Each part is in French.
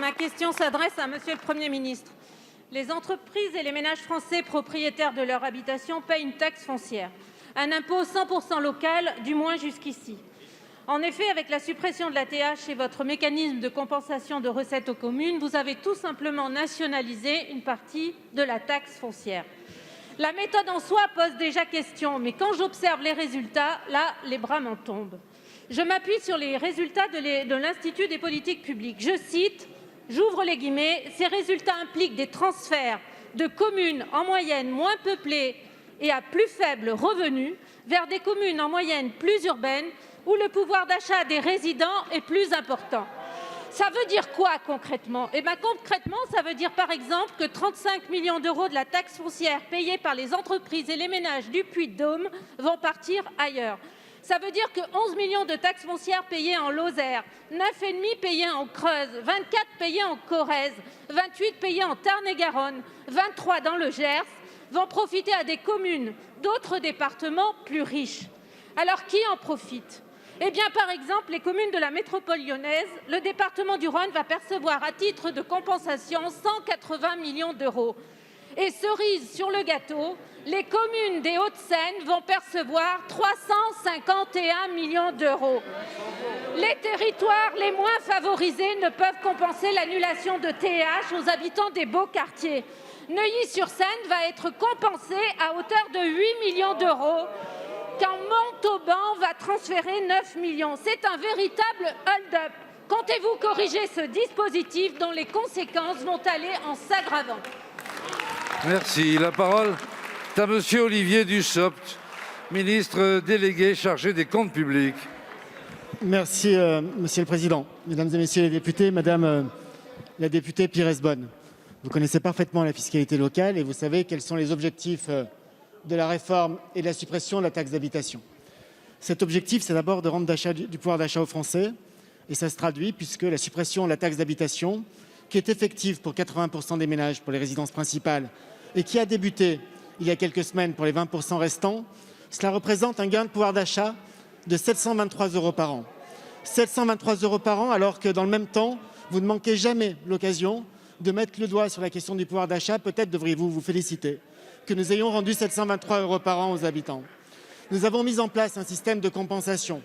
Ma question s'adresse à Monsieur le Premier ministre. Les entreprises et les ménages français propriétaires de leur habitation paient une taxe foncière, un impôt 100% local, du moins jusqu'ici. En effet, avec la suppression de la TH et votre mécanisme de compensation de recettes aux communes, vous avez tout simplement nationalisé une partie de la taxe foncière. La méthode en soi pose déjà question, mais quand j'observe les résultats, là, les bras m'en tombent. Je m'appuie sur les résultats de l'Institut des politiques publiques. Je cite, j'ouvre les guillemets, ces résultats impliquent des transferts de communes en moyenne moins peuplées et à plus faible revenu vers des communes en moyenne plus urbaines où le pouvoir d'achat des résidents est plus important. Ça veut dire quoi concrètement? Concrètement, ça veut dire par exemple que 35 millions d'euros de la taxe foncière payée par les entreprises et les ménages du Puy-de-Dôme vont partir ailleurs. Ça veut dire que 11 millions de taxes foncières payées en Lozère, 9,5 payées en Creuse, 24 payées en Corrèze, 28 payées en Tarn-et-Garonne, 23 dans le Gers, vont profiter à des communes d'autres départements plus riches. Alors qui en profite? Par exemple, les communes de la métropole lyonnaise, le département du Rhône va percevoir à titre de compensation 180 millions d'euros. Et cerise sur le gâteau, les communes des Hauts-de-Seine vont percevoir 351 millions d'euros. Les territoires les moins favorisés ne peuvent compenser l'annulation de TH aux habitants des beaux quartiers. Neuilly-sur-Seine va être compensé à hauteur de 8 millions d'euros, quand Montauban va transférer 9 millions. C'est un véritable hold-up. Comptez-vous corriger ce dispositif dont les conséquences vont aller en s'aggravant? Merci. La parole est à Monsieur Olivier Dussopt, ministre délégué chargé des comptes publics. Merci, Monsieur le Président. Mesdames et Messieurs les députés, Madame la députée Pires Beaune, vous connaissez parfaitement la fiscalité locale et vous savez quels sont les objectifs de la réforme et de la suppression de la taxe d'habitation. Cet objectif, c'est d'abord de rendre du pouvoir d'achat aux Français, et ça se traduit puisque la suppression de la taxe d'habitation, qui est effective pour 80% des ménages pour les résidences principales et qui a débuté il y a quelques semaines pour les 20% restants, cela représente un gain de pouvoir d'achat de 723 € par an. 723 € par an, alors que dans le même temps, vous ne manquez jamais l'occasion de mettre le doigt sur la question du pouvoir d'achat. Peut-être devriez-vous vous féliciter que nous ayons rendu 723 € par an aux habitants. Nous avons mis en place un système de compensation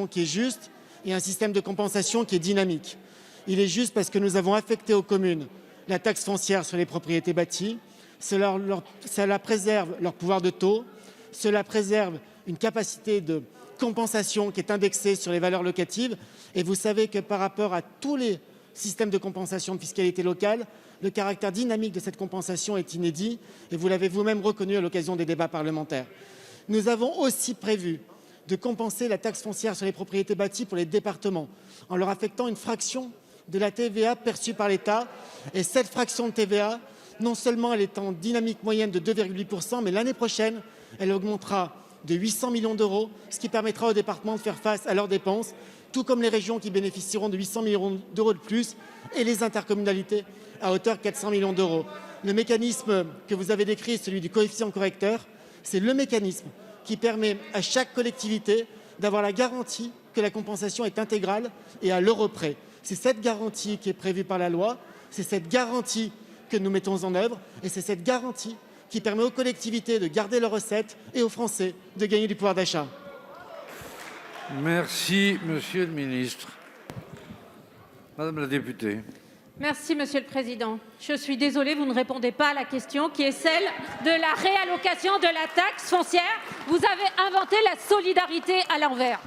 qui est juste et un système de compensation qui est dynamique. Il est juste parce que nous avons affecté aux communes la taxe foncière sur les propriétés bâties. Cela préserve leur pouvoir de taux, cela préserve une capacité de compensation qui est indexée sur les valeurs locatives. Et vous savez que par rapport à tous les systèmes de compensation de fiscalité locale, le caractère dynamique de cette compensation est inédit et vous l'avez vous-même reconnu à l'occasion des débats parlementaires. Nous avons aussi prévu de compenser la taxe foncière sur les propriétés bâties pour les départements en leur affectant une fraction de la TVA perçue par l'État. Et cette fraction de TVA, non seulement elle est en dynamique moyenne de 2,8%, mais l'année prochaine, elle augmentera de 800 millions d'euros, ce qui permettra aux départements de faire face à leurs dépenses, tout comme les régions qui bénéficieront de 800 millions d'euros de plus et les intercommunalités à hauteur de 400 millions d'euros. Le mécanisme que vous avez décrit, celui du coefficient correcteur, c'est le mécanisme qui permet à chaque collectivité d'avoir la garantie que la compensation est intégrale et à l'euro près. C'est cette garantie qui est prévue par la loi, c'est cette garantie que nous mettons en œuvre et c'est cette garantie qui permet aux collectivités de garder leurs recettes et aux Français de gagner du pouvoir d'achat. Merci, Monsieur le ministre. Madame la députée. Merci, Monsieur le Président. Je suis désolée, vous ne répondez pas à la question qui est celle de la réallocation de la taxe foncière. Vous avez inventé la solidarité à l'envers.